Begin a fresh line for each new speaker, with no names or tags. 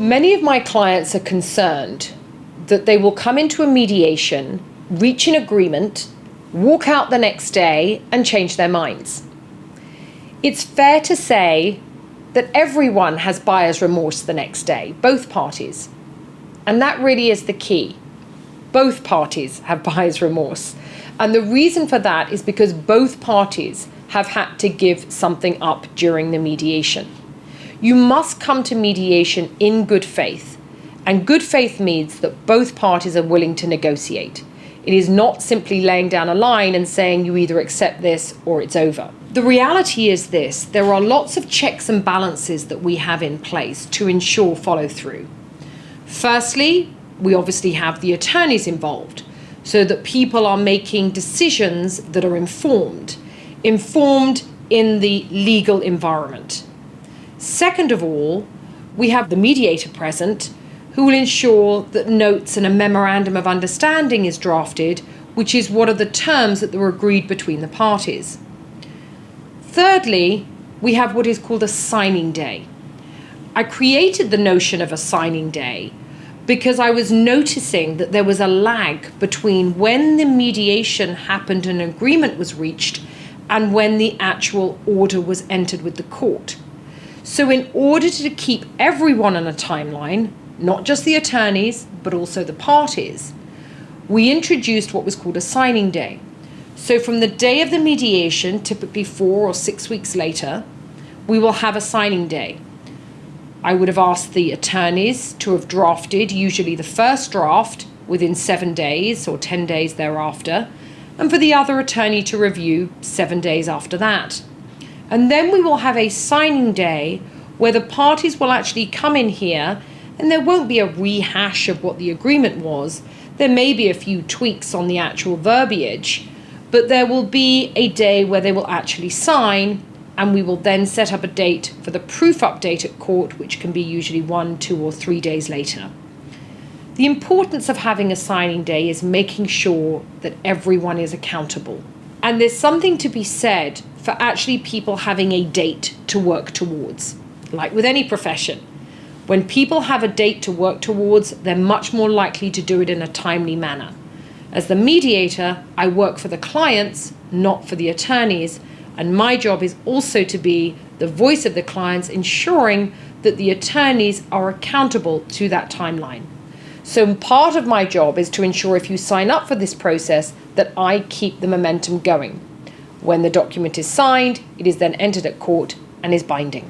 Many of my clients are concerned that they will come into a mediation, reach an agreement, walk out the next day and change their minds. It's fair to say that everyone has buyer's remorse the next day, both parties. And that really is the key. Both parties have buyer's remorse. And the reason for that is because both parties have had to give something up during the mediation. You must come to mediation in good faith. And good faith means that both parties are willing to negotiate. It is not simply laying down a line and saying you either accept this or it's over. The reality is this: there are lots of checks and balances that we have in place to ensure follow through. Firstly, we obviously have the attorneys involved so that people are making decisions that are informed in the legal environment. Second of all, we have the mediator present who will ensure that notes and a memorandum of understanding is drafted, which is what are the terms that were agreed between the parties. Thirdly, we have what is called a signing day. I created the notion of a signing day because I was noticing that there was a lag between when the mediation happened and an agreement was reached and when the actual order was entered with the court. So in order to keep everyone on a timeline, not just the attorneys, but also the parties, we introduced what was called a signing day. So from the day of the mediation, typically 4 or 6 weeks later, we will have a signing day. I would have asked the attorneys to have drafted usually the first draft within 7 days or 10 days thereafter, and for the other attorney to review 7 days after that. And then we will have a signing day where the parties will actually come in here, and there won't be a rehash of what the agreement was. There may be a few tweaks on the actual verbiage, but there will be a day where they will actually sign, and we will then set up a date for the proof update at court, which can be usually 1, 2, or 3 days later. The importance of having a signing day is making sure that everyone is accountable. And there's something to be said for actually people having a date to work towards. Like with any profession, when people have a date to work towards, they're much more likely to do it in a timely manner. As the mediator, I work for the clients, not for the attorneys, and my job is also to be the voice of the clients, ensuring that the attorneys are accountable to that timeline. So part of my job is to ensure if you sign up for this process that I keep the momentum going. When the document is signed, it is then entered at court and is binding.